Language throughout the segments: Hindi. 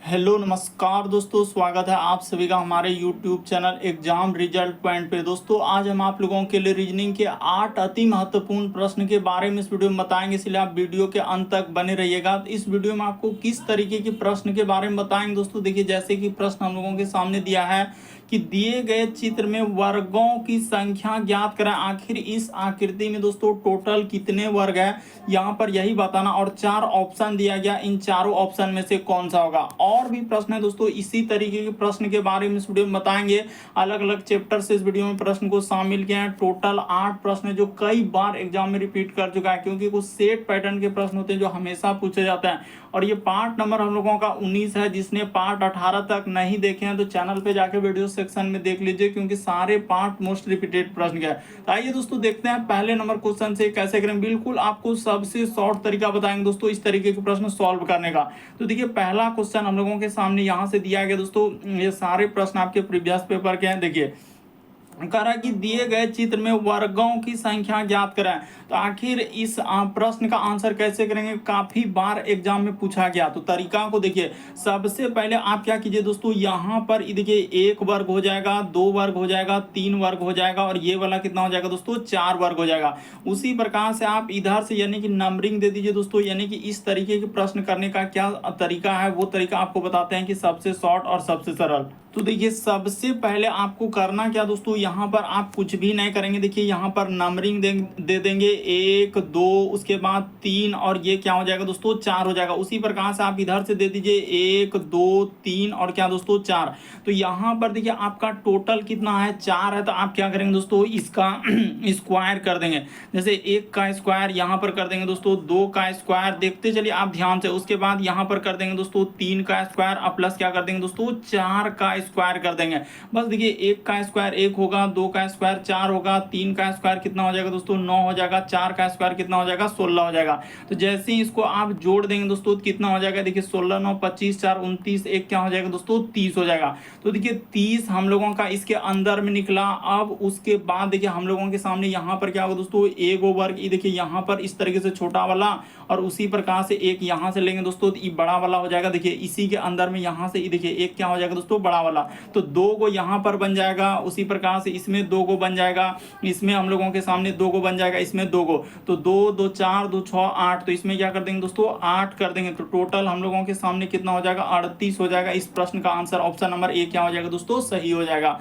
हेलो नमस्कार दोस्तों, स्वागत है आप सभी का हमारे YouTube channel exam result point पे। दोस्तों आज हम आप लोगों के लिए रीजनिंग के 8 अति महत्वपूर्ण प्रश्न के बारे में इस वीडियो में बताएंगे, इसलिए आप वीडियो के अंत तक बने रहिएगा। इस वीडियो में आपको किस तरीके के प्रश्न के बारे में बताएंगे दोस्तों। देखिए, जैसे कि प्रश्न हम लोगों के सामने दिया है कि दिए गए चित्र में वर्गों की संख्या ज्ञात करें। आखिर इस आकृति में दोस्तों टोटल कितने वर्ग है, यहाँ पर यही बताना। और 4 ऑप्शन दिया गया, इन चारों ऑप्शन में से कौन सा होगा। और भी प्रश्न है दोस्तों, इसी तरीके के प्रश्न के बारे में इस वीडियो में बताएंगे। अलग अलग चैप्टर से इस वीडियो में प्रश्न को शामिल किया है। टोटल 8 प्रश्न है जो कई बार एग्जाम में रिपीट कर चुका है, क्योंकि कुछ सेट पैटर्न के प्रश्न होते हैं जो हमेशा पूछे जाते हैं। और ये पार्ट नंबर हम लोगों का 19 है। जिसने पार्ट 18 तक नहीं देखे हैं तो चैनल पे जाके वीडियो सेक्शन में देख लीजिए, क्योंकि सारे पार्ट मोस्ट रिपीटेड प्रश्न के हैं। तो आइए दोस्तों देखते हैं पहले नंबर क्वेश्चन से कैसे करें। बिल्कुल आपको सबसे शॉर्ट तरीका बताएंगे दोस्तों इस तरीके के प्रश्न सॉल्व करने का। तो देखिए, पहला क्वेश्चन हम लोगों के सामने यहाँ से दिया गया दोस्तों। ये सारे प्रश्न आपके प्रीवियस पेपर के हैं। देखिए, कह रहा है कि दिए गए चित्र में वर्गों की संख्या ज्ञात करें। तो आखिर इस प्रश्न का आंसर कैसे करेंगे, काफी बार एग्जाम में पूछा गया। तो तरीका को देखिए, सबसे पहले आप क्या कीजिए दोस्तों, यहाँ पर देखिए 1 वर्ग हो जाएगा, 2 वर्ग हो जाएगा, 3 वर्ग हो जाएगा, और ये वाला कितना हो जाएगा दोस्तों, 4 वर्ग हो जाएगा। उसी प्रकार से आप इधर से यानी कि नंबरिंग दे दीजिए दोस्तों। यानी कि इस तरीके के प्रश्न करने का क्या तरीका है, वो तरीका आपको बताते हैं कि सबसे शॉर्ट और सबसे सरल। तो देखिए, सबसे पहले आपको करना क्या दोस्तों, यहाँ पर आप कुछ भी नहीं करेंगे। देखिए, यहाँ पर नंबरिंग दे देंगे 1 2, उसके बाद 3, और ये क्या हो जाएगा दोस्तों, 4 हो जाएगा। उसी प्रकार से आप इधर से दे दीजिए 1 2 3 और क्या दोस्तों 4। तो यहाँ पर देखिए आपका टोटल कितना है, 4 है। तो आप क्या करेंगे दोस्तों, इसका स्क्वायर कर देंगे। जैसे 1 का स्क्वायर यहाँ पर कर देंगे दोस्तों, 2 का स्क्वायर, देखते चलिए आप ध्यान से। उसके बाद यहाँ पर कर देंगे दोस्तों 3 का स्क्वायर, और प्लस क्या कर देंगे दोस्तों, 4 का स्क्वायर कर देंगे। बस देखिए, 1 का स्क्वायर 1 होगा, 2 का स्क्वायर 4 होगा, 3 का स्क्वायर कितना हो जाएगा दोस्तों, 9 हो जाएगा, 4 का स्क्वायर कितना हो जाएगा, 16 हो जाएगा। तो जैसे ही इसको आप जोड़ देंगे दोस्तों, कितना हो जाएगा, देखिए 16 9 25 4 29, 1 क्या हो जाएगा दोस्तों, 30 हो जाएगा। तो देखिए 30 हम लोगों का इसके अंदर में निकला। अब उसके बाद देखिए हम लोगों के सामने यहाँ पर क्या होगा दोस्तों, 1 वर्ग, ये देखिए यहाँ पर इस तरीके से छोटा वाला, और उसी प्रकार से एक यहाँ से लेंगे दोस्तों, ये बड़ा वाला हो जाएगा। देखिए इसी के अंदर में यहाँ से देखिए एक क्या हो जाएगा दोस्तों, बड़ा वाला। तो 2 को यहाँ पर बन जाएगा, उसी प्रकार से इसमें 2 को बन जाएगा, इसमें हम लोगों के सामने 2 को बन जाएगा, इसमें 2 को। तो 2 2 4 2 6 8, तो इसमें क्या कर देंगे दोस्तों, 8 कर देंगे। तो टोटल हम लोगों के सामने कितना हो जाएगा, 38 हो जाएगा। इस प्रश्न का आंसर ऑप्शन नंबर ए क्या हो जाएगा दोस्तों, सही हो जाएगा।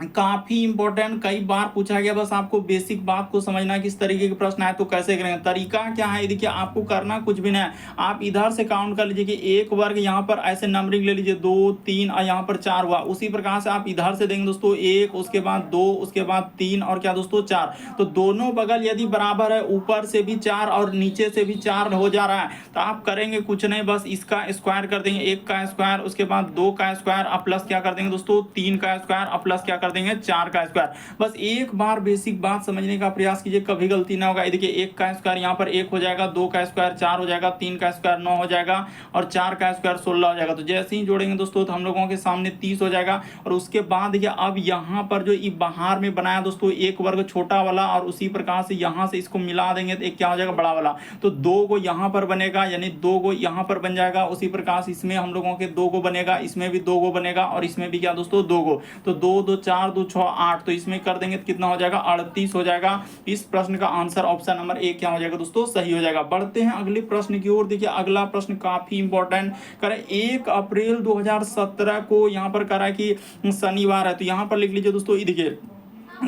काफी इंपॉर्टेंट, कई बार पूछा गया। बस आपको बेसिक बात को समझना है, किस तरीके के प्रश्न आए तो कैसे करेंगे। तरीका क्या है, देखिए आपको करना कुछ भी नहीं है। आप इधर से काउंट कर लीजिए कि 1 वर्ग, यहाँ पर ऐसे नंबरिंग ले लीजिए 2 3 और यहाँ पर 4 हुआ। उसी प्रकार से आप इधर से देंगे दोस्तों 1, उसके बाद 2, उसके बाद 3 और क्या दोस्तों 4। तो दोनों बगल यदि बराबर है, ऊपर से भी 4 और नीचे से भी 4 हो जा रहा है, तो आप करेंगे कुछ नहीं, बस इसका स्क्वायर कर देंगे। 1 का स्क्वायर, उसके बाद 2 का स्क्वायर, और प्लस क्या कर देंगे दोस्तों, 3 का स्क्वायर, और प्लस क्या देंगे 4 का स्क्वायर। बस एक बार बेसिक बात समझने का प्रयास कीजिए, कभी गलती ना होगा। ये देखिए 1 का स्क्वायर यहाँ पर 1 हो जाएगा, 2 का स्क्वायर 4 हो जाएगा, 3 का स्क्वायर 9 हो जाएगा, और 4 का स्क्वायर 16 हो जाएगा। तो जैसे ही जोड़ेंगे दोस्तों तो हम लोगों के सामने 30 हो जाएगा। और उसके बाद देखिए अब यहाँ पर जो ये बाहर में बनाया दोस्तों 1 वर्ग छोटा वाला, और उसी प्रकार से यहाँ से इसको मिला देंगे तो एक क्या हो जाएगा, बड़ा वाला। तो 2 को यहाँ पर बनेगा, यानी 2 को यहाँ पर बन जाएगा। उसी प्रकार से इसमें हम लोगों के 2 को बनेगा, इसमें भी 2 को बनेगा, और इसमें भी क्या दोस्तों 2 को। तो 2 2 4 2 6 8, तो इसमें कर देंगे तो कितना हो जाएगा, 38 हो जाएगा। इस प्रश्न का आंसर ऑप्शन नंबर ए क्या हो जाएगा दोस्तों, सही हो जाएगा। बढ़ते हैं अगले प्रश्न की ओर। देखिए अगला प्रश्न काफी इंपॉर्टेंट करें। 1 अप्रैल 2017 को यहाँ पर करा कि शनिवार है, तो यहाँ पर लिख लीजिए दोस्तों। देखिए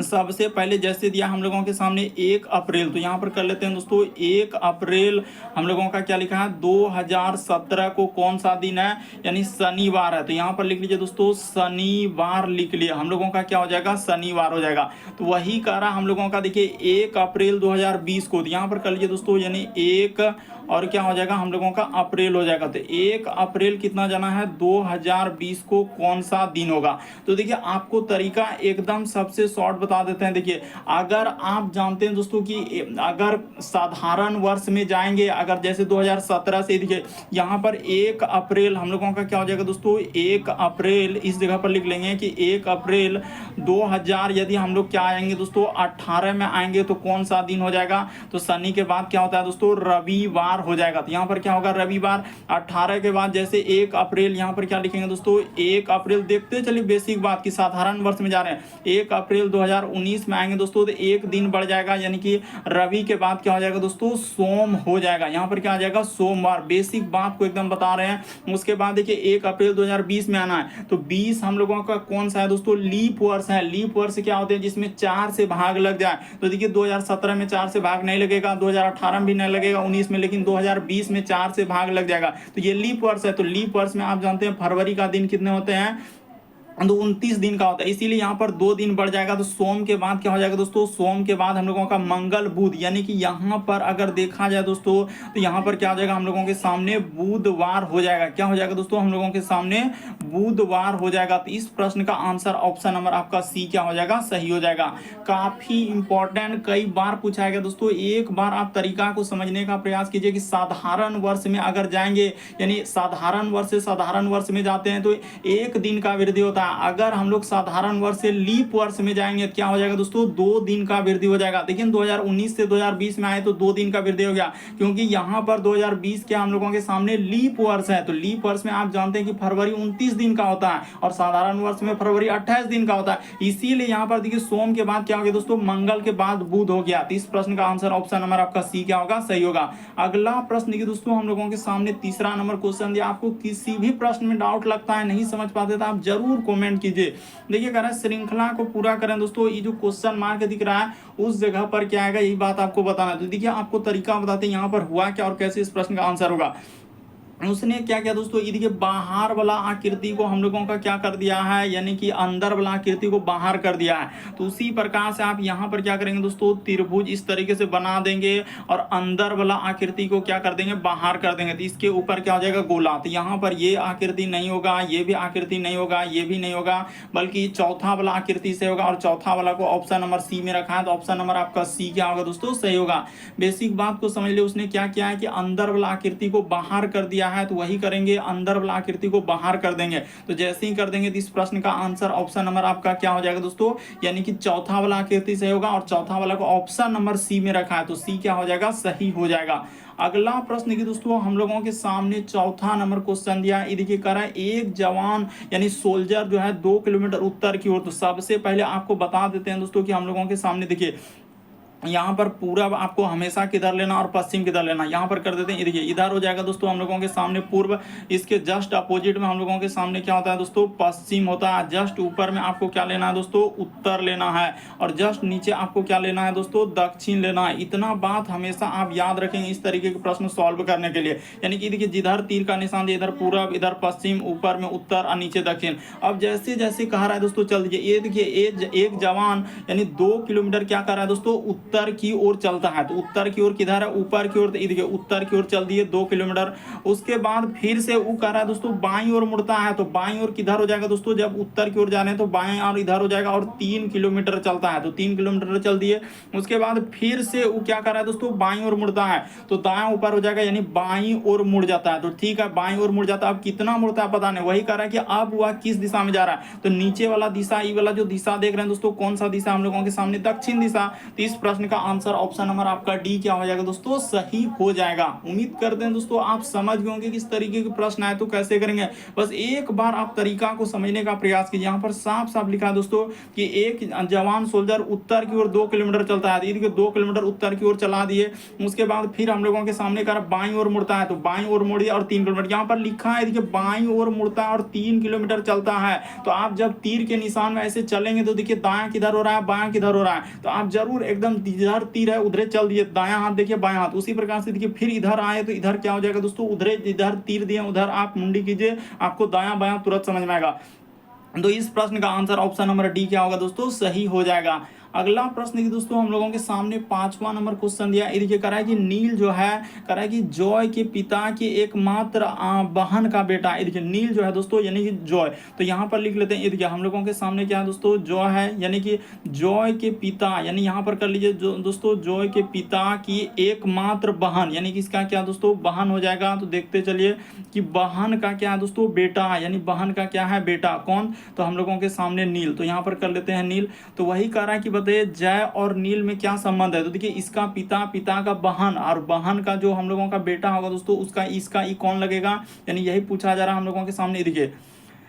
सबसे पहले जैसे दिया हम लोगों के सामने 1 अप्रैल, तो यहाँ पर कर लेते हैं दोस्तों 1 अप्रैल हम लोगों का क्या लिखा है, 2017 को कौन सा दिन है, यानी शनिवार है। तो यहाँ पर लिख लीजिए दोस्तों, शनिवार लिख लिया, हम लोगों का क्या हो जाएगा, शनिवार हो जाएगा। तो वही करा हम लोगों का देखिए 1 अप्रैल 2020 को, तो यहाँ पर कर लीजिए दोस्तों, यानी 1 और क्या हो जाएगा हम लोगों का अप्रैल हो जाएगा। तो 1 अप्रैल कितना जाना है, 2020 को कौन सा दिन होगा। तो देखिए आपको तरीका एकदम सबसे शॉर्ट बता देते हैं। देखिए अगर आप जानते हैं दोस्तों कि अगर साधारण वर्ष में जाएंगे, अगर जैसे 2017 से, देखिए यहाँ पर 1 अप्रैल हम लोगों का क्या हो जाएगा दोस्तों, 1 अप्रैल इस जगह पर लिख लेंगे कि 1 अप्रैल 2000 यदि हम लोग क्या आएंगे दोस्तों 18 में आएंगे तो कौन सा दिन हो जाएगा। तो शनि के बाद क्या होता है दोस्तों, रविवार बुधवार हो जाएगा। तो यहाँ पर क्या होगा, रविवार। 18 के बाद जैसे 1 अप्रैल, यहाँ पर क्या लिखेंगे दोस्तों, 1 अप्रैल। देखते चलिए बेसिक बात की, साधारण वर्ष में जा रहे हैं, 1 अप्रैल 2019 में आएंगे दोस्तों, तो एक दिन बढ़ जाएगा, यानी कि रवि के बाद क्या हो जाएगा दोस्तों, सोम हो जाएगा। यहाँ पर क्या आ जाएगा, सोमवार। बेसिक बात को एकदम बता रहे हैं। उसके बाद देखिए 1 अप्रैल 2020 में आना है, तो 20 हम लोगों का कौन सा है दोस्तों, लीप वर्ष है। लीप वर्ष क्या होते हैं, जिसमें 4 से भाग लग जाए। तो देखिए 2017 में 4 से भाग नहीं लगेगा, 2018 में भी नहीं लगेगा, 19 में, लेकिन 2020 में 4 से भाग लग जाएगा। तो ये लीप वर्ष है। तो लीप वर्ष में आप जानते हैं फरवरी का दिन कितने होते हैं, तो 29 दिन का होता है, इसीलिए यहाँ पर 2 दिन बढ़ जाएगा। तो सोम के बाद क्या हो जाएगा दोस्तों, सोम के बाद हम लोगों का मंगल बुध, यानी कि यहाँ पर अगर देखा जाए दोस्तों, तो यहाँ पर क्या हो जाएगा, हम लोगों के सामने बुधवार हो जाएगा। क्या हो जाएगा दोस्तों, हम लोगों के सामने बुधवार हो जाएगा। तो इस प्रश्न का आंसर ऑप्शन नंबर आपका सी क्या हो जाएगा, सही हो जाएगा। काफी इंपॉर्टेंट, कई बार पूछा गया दोस्तों। एक बार आप तरीका को समझने का प्रयास कीजिए कि साधारण वर्ष में अगर जाएंगे, यानी साधारण वर्ष से साधारण वर्ष में जाते हैं तो एक दिन का वृद्धि होता है। अगर हम लोग साधारण वर्ष से लीप वर्ष में जाएंगे क्या हो जाएगा दोस्तों, 2 दिन का वृद्धि हो जाएगा। लेकिन 2019 से 2020 में आए तो 2 दिन का वृद्धि हो गया, क्योंकि यहाँ पर 2020 के हम लोगों के सामने लीप वर्ष है। तो लीप वर्ष में आप जानते हैं कि फरवरी 29 दिन का होता है और साधारण वर्ष में फरवरी 28 दिन का होता है। इसीलिए यहाँ पर देखिए सोम के बाद क्या हो गया दोस्तों, मंगल के बाद बुध हो गया। तो इस प्रश्न का आंसर ऑप्शन नंबर आपका सी क्या होगा, सही होगा। अगला प्रश्न देखिए दोस्तों, हम लोगों के सामने तीसरा नंबर क्वेश्चन दिया। आपको किसी भी प्रश्न में डाउट लगता है, नहीं समझ पाते तो आप जरूर कमेंट कीजिए। देखिए कह रहा है श्रृंखला को पूरा करें दोस्तों, ये जो क्वेश्चन मार्क दिख रहा है उस जगह पर क्या आएगा, यही बात आपको बताना है। तो देखिए आपको तरीका बताते हैं यहाँ पर हुआ क्या और कैसे इस प्रश्न का आंसर होगा। उसने क्या किया दोस्तों, ये देखिए बाहर वाला आकृति को हम लोगों का क्या कर दिया है, यानी कि अंदर वाला आकृति को बाहर कर दिया है। तो उसी प्रकार से आप यहाँ पर क्या करेंगे दोस्तों, त्रिभुज इस तरीके से बना देंगे और अंदर वाला आकृति को क्या कर देंगे, बाहर कर देंगे। तो इसके ऊपर क्या हो जाएगा, गोला। तो यहाँ पर ये आकृति नहीं होगा, ये भी आकृति नहीं होगा, ये भी नहीं होगा, बल्कि चौथा वाला आकृति से होगा। और चौथा वाला को ऑप्शन नंबर सी में रखा है, तो ऑप्शन नंबर आपका सी क्या होगा दोस्तों, सही होगा। बेसिक बात को समझ लिया। उसने क्या किया है कि अंदर वाला आकृति को बाहर कर दिया है, तो वही करेंगे, अंदर वाला आकृति को बाहर कर देंगे। तो जैसे ही कर देंगे तो इस प्रश्न का आंसर ऑप्शन नंबर आपका क्या हो जाएगा दोस्तों, यानी कि चौथा वाला आकृति से होगा और चौथा वाला को ऑप्शन नंबर सी में रखा है, तो सी क्या हो जाएगा, सही हो जाएगा। अगला प्रश्न की दोस्तों हम लोगों के सामने चौथा नंबर क्वेश्चन दिया है। ये देखिए कह रहा है एक जवान यानी सोल्जर जो है 2 किलोमीटर उत्तर की ओर। तो सबसे पहले आपको बता देते हैं दोस्तों कि हम लोगों के सामने देखिए यहाँ पर पूर्व आपको हमेशा किधर लेना और पश्चिम किधर लेना, यहाँ पर कर देते हैं। देखिए इधर हो जाएगा दोस्तों हम लोगों के सामने पूर्व, इसके जस्ट अपोजिट में हम लोगों के सामने क्या होता है दोस्तों, पश्चिम होता है। जस्ट ऊपर में आपको क्या लेना है दोस्तों, उत्तर लेना है, और जस्ट नीचे आपको क्या लेना है दोस्तों, दक्षिण लेना है। इतना बात हमेशा आप याद रखेंगे इस तरीके के प्रश्न सॉल्व करने के लिए। यानी कि देखिए जिधर तीर का निशान दिया, इधर पूर्व, इधर पश्चिम, ऊपर में उत्तर और नीचे दक्षिण। अब जैसे जैसे कह रहा है दोस्तों, चल दीजिए। ये देखिए एक जवान यानी 2 किलोमीटर क्या कर रहा है दोस्तों, उत्तर की ओर चलता है। तो उत्तर की ओर किधर है, ऊपर की ओर। देखिए उत्तर की ओर चल दिए 2 किलोमीटर। उसके बाद फिर से वो कह रहा है दोस्तों बाईं ओर मुड़ता है। तो बाईं ओर किधर हो जाएगा दोस्तों, जब उत्तर की ओर जा रहे हैं तो बाएं और इधर हो जाएगा, और 3 किलोमीटर चलता है। तो 3 किलोमीटर चल दिए। उसके बाद फिर से वो क्या कर रहा है दोस्तों, बाईं ओर मुड़ता है। तो दाएं ऊपर हो जाएगा, यानी बाईं ओर मुड़ जाता है। तो ठीक है, बाईं ओर मुड़ जाता है। अब कितना मुड़ता है पता नहीं। वही कह रहा है कि अब वह किस दिशा में जा रहा है। तो नीचे वाला दिशा, ये वाला जो दिशा देख रहे हैं दोस्तों, कौन सा दिशा हम लोगों के सामने, दक्षिण दिशा। तो इस प्रश्न का आंसर ऑप्शन नंबर आपका डी क्या हो जाएगा दोस्तों, सही हो जाएगा। उम्मीद करते हैं दोस्तों आप समझ गए होंगे किस तरीके के प्रश्न आए तो कैसे करेंगे। बस एक बार आप तरीका को समझने का प्रयास कीजिए। यहाँ पर साफ साफ लिखा है दोस्तों कि एक जवान सोल्जर उत्तर की ओर 2 किलोमीटर चलता है। 2 किलोमीटर उत्तर की ओर चला दिए। उसके बाद फिर हम लोगों के सामने कर बाईं ओर मुड़ता है। तो बाईं ओर मुड़ दिया और 3 किलोमीटर। यहाँ पर लिखा है देखिए बाईं ओर मुड़ता है और 3 किलोमीटर चलता है। तो आप जब तीर के निशान में ऐसे चलेंगे तो देखिए दायां किधर हो रहा है, बायां किधर हो रहा है। तो आप जरूर एकदम इधर तीर है उधर चल दिए, दायां हाथ देखिए बायां हाथ। उसी प्रकार से देखिए फिर इधर आए तो इधर क्या हो जाएगा दोस्तों, उधर इधर तीर दिए उधर आप मुंडी कीजिए, आपको दायां बायां तुरंत समझ में आएगा। तो इस प्रश्न का आंसर ऑप्शन नंबर डी क्या होगा दोस्तों, सही हो जाएगा। अगला प्रश्न की दोस्तों हम लोगों के सामने 5वां नंबर क्वेश्चन दिया। ये कह रहा है कि नील जो है, कह रहा है कि जॉय के पिता के एकमात्र बहन का बेटा। ये देखिए नील जो है दोस्तों यानी कि जॉय। तो यहाँ पर लिख लेते हैं। ये देखिए हम लोगों के सामने क्या है दोस्तों, जॉय है, यानी कि जॉय के पिता, यानी यहाँ पर कर लीजिए दोस्तों जॉय के पिता की एकमात्र बहन, यानी कि इसका क्या दोस्तों, बहन हो जाएगा। तो देखते चलिए कि बहन का क्या है दोस्तों, बेटा है, यानी बहन का क्या है, बेटा। कौन, तो हम लोगों के सामने नील। तो यहाँ पर कर लेते हैं नील। तो वही कह रहा है कि बताइए जय और नील में क्या संबंध है। तो देखिए इसका पिता, पिता का बहन और बहन का जो हम लोगों का बेटा होगा दोस्तों उसका इसका ई कौन लगेगा, यानी यही पूछा जा रहा है हम लोगों के सामने। देखिए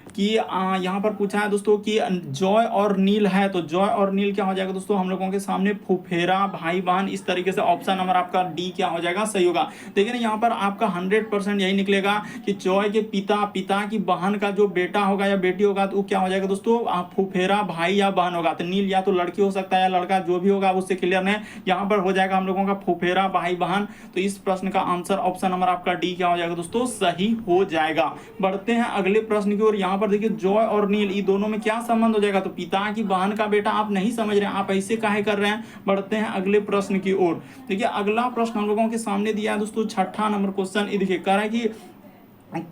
कि यहाँ पर पूछा है दोस्तों कि जॉय और नील है, तो जॉय और नील क्या हो जाएगा दोस्तों हम लोगों के सामने फुफेरा भाई बहन। इस तरीके से ऑप्शन नंबर आपका डी क्या हो जाएगा, सही होगा। देखिए ना यहाँ पर आपका 100% यही निकलेगा कि जॉय के पिता, पिता की बहन का जो बेटा होगा या बेटी होगा तो वो क्या हो जाएगा दोस्तों फुफेरा भाई या बहन होगा। तो नील या तो लड़की हो सकता है या लड़का, जो भी होगा उससे क्लियर है। यहाँ पर हो जाएगा हम लोगों का फुफेरा भाई बहन। तो इस प्रश्न का आंसर ऑप्शन नंबर आपका डी क्या हो जाएगा दोस्तों, सही हो जाएगा। बढ़ते हैं अगले प्रश्न की ओर। यहाँ पर देखिए जॉय और नील ये दोनों में क्या संबंध हो जाएगा, तो पिता की बहन का बेटा। आप नहीं समझ रहे हैं, आप ऐसे काहे कर रहे हैं। बढ़ते हैं अगले प्रश्न की ओर। देखिए अगला प्रश्न हम लोगों के सामने दिया है दोस्तों 6ठा नंबर क्वेश्चन। ये देखिए कह रहा है कि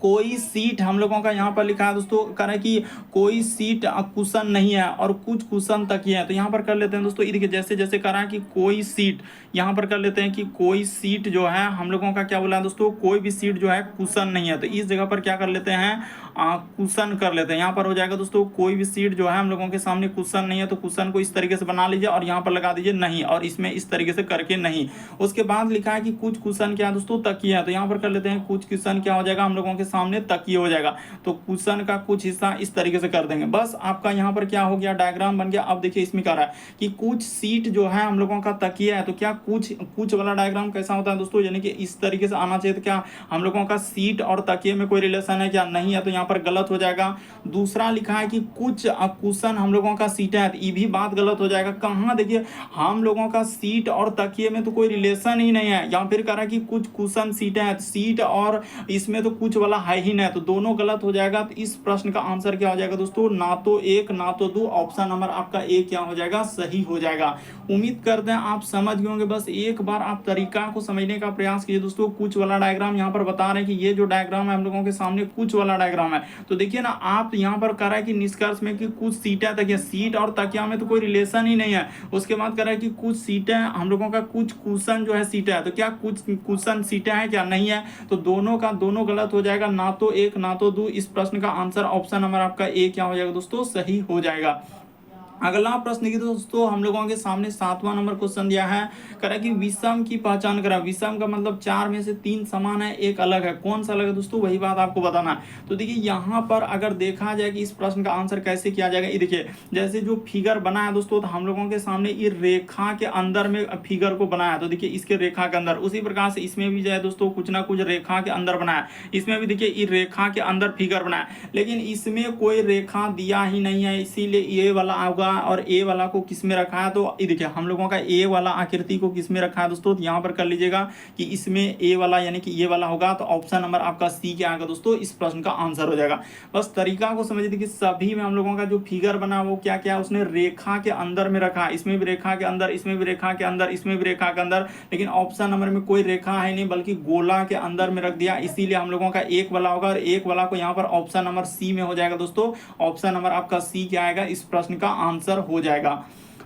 कोई सीट हम लोगों का यहाँ पर लिखा है दोस्तों, कह रहा है कि कोई सीट कुशन नहीं है और कुछ कुशन तकिए हैं। तो यहाँ पर कर लेते हैं दोस्तों, ये देखिए जैसे जैसे कह रहा है कि कोई सीट, यहाँ पर कर लेते हैं कि कोई सीट जो है हम लोगों का क्या बोला है दोस्तों, कोई भी सीट जो है कुशन नहीं है। तो इस जगह पर क्या कर लेते हैं, कुशन कर लेते हैं। यहाँ पर हो जाएगा दोस्तों कोई भी सीट जो है हम लोगों के सामने कुशन नहीं है, तो कुशन को इस तरीके से बना लीजिए और यहाँ पर लगा दीजिए नहीं, और इसमें इस तरीके से करके नहीं। उसके बाद लिखा है कि कुछ कुशन क्या है दोस्तों, तकिए हैं। तो यहाँ पर कर लेते हैं कुछ कुशन क्या हो जाएगा हम लोगों के सामने, तकिए हो जाएगा। तो कुशन का कुछ हिस्सा इस तरीके से कर देंगे। बस आपका यहाँ पर क्या हो गया, डायग्राम बन गया। अब देखिए इसमें कह रहा है कि कुछ सीट जो है हम लोगों का तकिया है। तो क्या कुछ वाला डायग्राम कैसा होता है दोस्तों, यानी कि इस तरीके से आना चाहिए। तो क्या हम लोगों का सीट और तकिए में कोई रिलेशन है क्या, नहीं है, तो यहाँ पर गलत हो जाएगा। दूसरा लिखा है कि कुछ कुशन हम लोगों का सीट है, तो ये भी बात गलत हो जाएगा। कहाँ देखिए हम लोगों का सीट और तकिए में तो कोई रिलेशन ही नहीं है। यहाँ फिर कह रहा है कि कुछ कुशन सीटें हैं, सीट और इसमें तो कुछ वाला है ही नहीं, तो दोनों गलत हो जाएगा। तो इस प्रश्न का आंसर क्या हो जाएगा दोस्तों, ना तो एक ना तो दो। ऑप्शन नंबर आपका ए क्या हो जाएगा, सही हो जाएगा। उम्मीद करते हैं आप समझ गए होंगे। बस एक बार आप तरीका को समझने का प्रयास कीजिए दोस्तों। कुछ वाला डायग्राम यहाँ पर बता रहे हैं कि ये जो डायग्राम है हम लोगों के सामने कुछ वाला डायग्राम है। तो देखिए ना आप यहाँ पर कह रहा है कि निष्कर्ष में कि कुछ सीटें तकिया, सीट और तकिया में तो कोई रिलेशन ही नहीं है। उसके बाद कह रहा है कि कुछ सीटें हम लोगों का कुछ कुशन जो है सीटें है, तो क्या कुछ कुशन सीटें हैं क्या, नहीं है, तो दोनों का दोनों गलत हो जाएगा। ना तो एक ना तो दो। इस प्रश्न का आंसर ऑप्शन नंबर आपका ए क्या हो जाएगा दोस्तों, सही हो जाएगा। अगला प्रश्न की दोस्तों हम लोगों के सामने 7वां नंबर क्वेश्चन दिया है। कह रहा है कि विषम की पहचान करा। विषम का मतलब 4 में से 3 समान है, एक अलग है। कौन सा अलग है दोस्तों, वही बात आपको बताना है। तो देखिए यहाँ पर अगर देखा जाए कि इस प्रश्न का आंसर कैसे किया जाएगा, ये देखिए जैसे जो फिगर बना है दोस्तों, तो हम लोगों के सामने ये रेखा के अंदर में फिगर को बनाया। तो देखिए इसके रेखा के अंदर, उसी प्रकार से इसमें भी जो है दोस्तों कुछ ना कुछ रेखा के अंदर बनाया। इसमें भी देखिए ये रेखा के अंदर फिगर बनाया, लेकिन इसमें कोई रेखा दिया ही नहीं है, इसीलिए ये वाला होगा। और ए वाला को किस में रखा है, तो ये देखिए हम लोगों का ए वाला आकृति को किस में रखा है दोस्तों, तो यहाँ पर कर लीजिएगा कि इसमें ए वाला यानी कि ये वाला होगा। तो ऑप्शन नंबर आपका सी क्या आएगा दोस्तों, इस प्रश्न का आंसर हो जाएगा। बस तरीका को समझिए कि सभी में हम लोगों का जो फिगर बना वो क्या क्या उसने रेखा के अंदर में रखा। इसमें भी रेखा के अंदर, इसमें भी रेखा के अंदर, इसमें भी रेखा के अंदर, लेकिन ऑप्शन नंबर में कोई रेखा है नहीं बल्कि गोला के अंदर में रख दिया। इसीलिए हम लोगों का एक वाला होगा और एक वाला को यहाँ पर ऑप्शन नंबर सी में हो जाएगा दोस्तों। ऑप्शन नंबर आपका सी क्या आएगा, इस प्रश्न का आंसर हो जाएगा।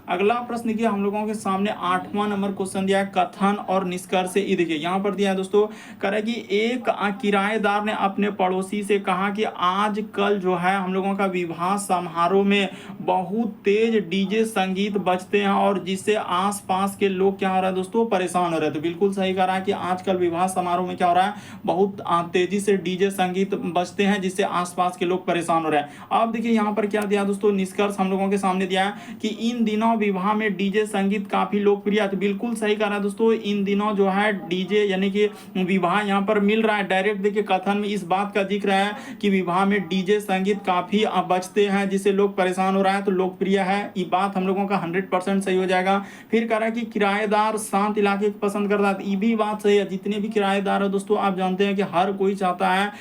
अगला प्रश्न देखिए हम लोगों के सामने 8वां नंबर क्वेश्चन दिया है, कथन और निष्कर्ष। ये देखिए यहाँ पर दिया है दोस्तों, कह रहा है कि एक किराएदार ने अपने पड़ोसी से कहा कि आज कल जो है हम लोगों का विवाह समारोह में बहुत तेज डीजे संगीत बजते हैं और जिससे आसपास के लोग क्या हो रहा है दोस्तों, परेशान हो रहे हैं। तो बिल्कुल सही कह रहा है कि आजकल विवाह समारोह में क्या हो रहा है, बहुत तेजी से डीजे संगीत बजते हैं जिससे आसपास के लोग परेशान हो रहे हैं। अब देखिए यहाँ पर क्या दिया दोस्तों, निष्कर्ष हम लोगों के सामने दिया है कि इन दिनों विवाह में डीजे संगीत काफी लोकप्रिय है। तो बिल्कुल सही कह रहा है दोस्तों, इन दिनों जो है डीजे यानी कि विवाह यहाँ पर मिल रहा है। डायरेक्ट देखिए कथन में इस बात का जिक्र है कि विवाह में डीजे संगीत काफी बजते हैं जिससे लोग परेशान हो रहा है, तो लोकप्रिय है। ये बात हम लोगों का 100% सही हो जाएगा। फिर कह रहा है कि किराएदार शांत इलाके को पसंद करता है, ये भी बात सही है। जितने भी किराएदार है दोस्तों आप जानते हैं कि हर कोई चाहता है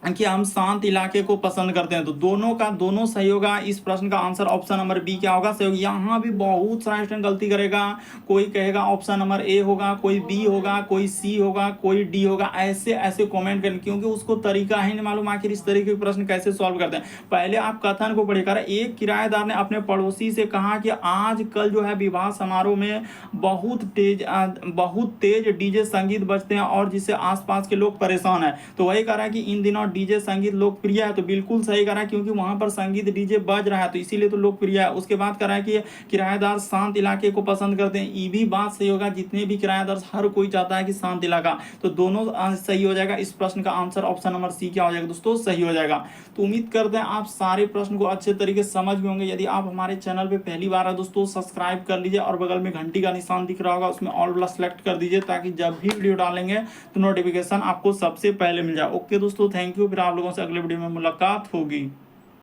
कि हम शांत इलाके को पसंद करते हैं, तो दोनों का दोनों सही होगा। इस प्रश्न का आंसर ऑप्शन नंबर बी क्या होगा, सही होगा। यहाँ भी बहुत सारा स्टूडेंट गलती करेगा, कोई कहेगा ऑप्शन नंबर ए होगा, कोई बी होगा, कोई सी होगा, कोई डी होगा, ऐसे ऐसे कमेंट करें क्योंकि उसको तरीका ही नहीं मालूम आखिर इस तरीके के प्रश्न कैसे सॉल्व करते हैं। पहले आप कथन को पढ़िए। एक किराएदार ने अपने पड़ोसी से कहा कि आज कल जो है विवाह समारोह में बहुत तेज डीजे संगीत बजते हैं और जिससे आसपास के लोग परेशान है। तो वही कह रहा है कि इन दिनों डीजे संगीत लोकप्रिय है, तो बिल्कुल सही करा, क्योंकि वहां पर संगीत डीजे बज रहा है तो इसीलिए तो लोकप्रिय है। उसके बाद करा कि किराएदार शांत इलाके को पसंद करते हैं, ये भी बात सही होगा, जितने भी किराएदार हर कोई चाहता है कि शांत इलाका, तो दोनों सही हो जाएगा। इस प्रश्न का आंसर ऑप्शन नंबर सी क्या हो जाएगा दोस्तों, सही हो जाएगा। तो उम्मीद करते हैं आप सारे प्रश्न को अच्छे तरीके से समझ गए होंगे। यदि आप हमारे चैनल पे पहली बार है दोस्तों, सब्सक्राइब कर लीजिए और बगल में घंटी का निशान दिख रहा होगा, उसमें ऑल वाला सेलेक्ट कर दीजिए, ताकि जब भी वीडियो डालेंगे तो नोटिफिकेशन आपको सबसे पहले मिल जाए। ओके दोस्तों, थैंक यू। फिर आप लोगों से अगले वीडियो में मुलाकात होगी।